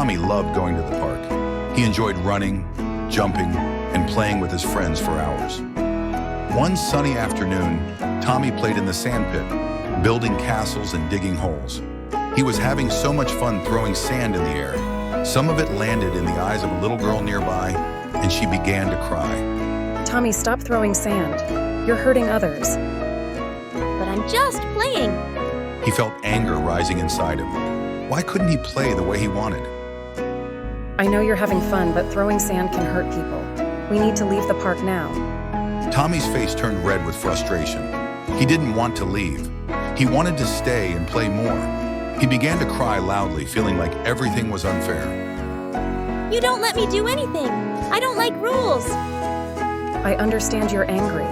Tommy loved going to the park. He enjoyed running, jumping, and playing with his friends for hours. One sunny afternoon, Tommy played in the sand pit, building castles and digging holes. He was having so much fun throwing sand in the air. Some of it landed in the eyes of a little girl nearby, and she began to cry. Tommy, stop throwing sand. You're hurting others. But I'm just playing. He felt anger rising inside him. Why couldn't he play the way he wanted? I know you're having fun, but throwing sand can hurt people. We need to leave the park now. Tommy's face turned red with frustration. He didn't want to leave. He wanted to stay and play more. He began to cry loudly, feeling like everything was unfair. You don't let me do anything. I don't like rules. I understand you're angry,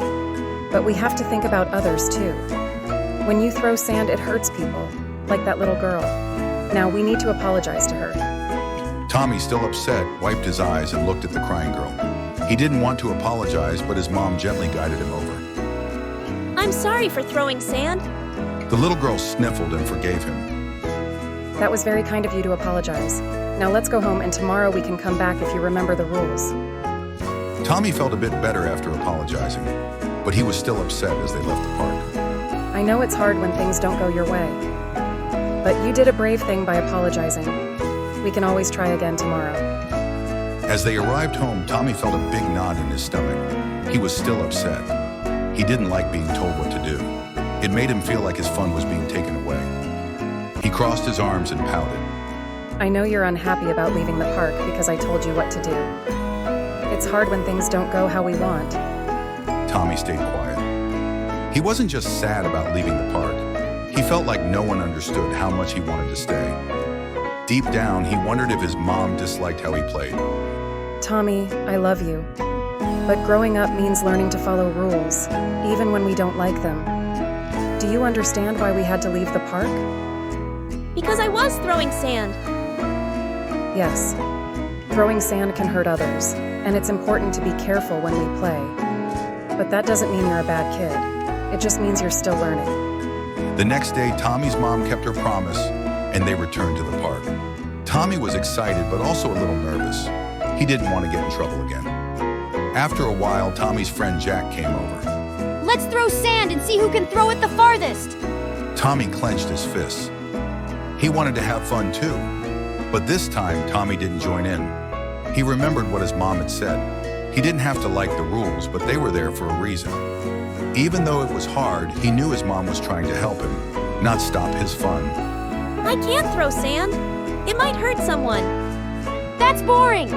but we have to think about others too. When you throw sand, it hurts people, like that little girl. Now we need to apologize to her. Tommy, still upset, wiped his eyes and looked at the crying girl. He didn't want to apologize, but his mom gently guided him over. I'm sorry for throwing sand. The little girl sniffled and forgave him. That was very kind of you to apologize. Now let's go home, and tomorrow we can come back if you remember the rules. Tommy felt a bit better after apologizing, but he was still upset as they left the park. I know it's hard when things don't go your way, but you did a brave thing by apologizing. We can always try again tomorrow. As they arrived home, Tommy felt a big knot in his stomach. He was still upset. He didn't like being told what to do. It made him feel like his fun was being taken away. He crossed his arms and pouted. I know you're unhappy about leaving the park because I told you what to do. It's hard when things don't go how we want. Tommy stayed quiet. He wasn't just sad about leaving the park. He felt like no one understood how much he wanted to stay. Deep down, he wondered if his mom disliked how he played. Tommy, I love you. But growing up means learning to follow rules, even when we don't like them. Do you understand why we had to leave the park? Because I was throwing sand. Yes. Throwing sand can hurt others, and it's important to be careful when we play. But that doesn't mean you're a bad kid. It just means you're still learning. The next day, Tommy's mom kept her promise, and they returned to the park. Tommy was excited, but also a little nervous. He didn't want to get in trouble again. After a while, Tommy's friend Jack came over. Let's throw sand and see who can throw it the farthest. Tommy clenched his fists. He wanted to have fun too, but this time Tommy didn't join in. He remembered what his mom had said. He didn't have to like the rules, but they were there for a reason. Even though it was hard, he knew his mom was trying to help him, not stop his fun. I can't throw sand. It might hurt someone. That's boring.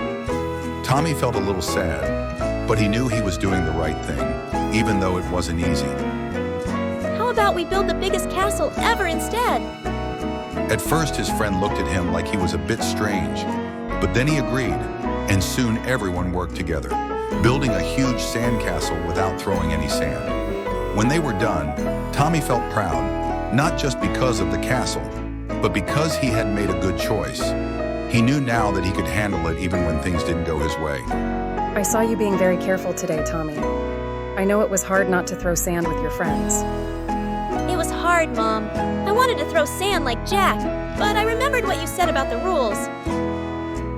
Tommy felt a little sad, but he knew he was doing the right thing, even though it wasn't easy. How about we build the biggest castle ever instead? At first, his friend looked at him like he was a bit strange, but then he agreed, and soon everyone worked together, building a huge sandcastle without throwing any sand. When they were done, Tommy felt proud, not just because of the castle, but because he had made a good choice. He knew now that he could handle it even when things didn't go his way. I saw you being very careful today, Tommy. I know it was hard not to throw sand with your friends. It was hard, Mom. I wanted to throw sand like Jack, but I remembered what you said about the rules.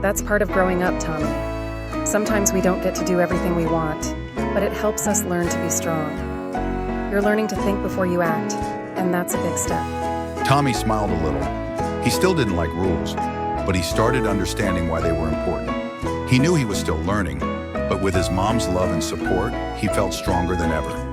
That's part of growing up, Tommy. Sometimes we don't get to do everything we want, but it helps us learn to be strong. You're learning to think before you act, and that's a big step. Tommy smiled a little. He still didn't like rules, but he started understanding why they were important. He knew he was still learning, but with his mom's love and support, he felt stronger than ever.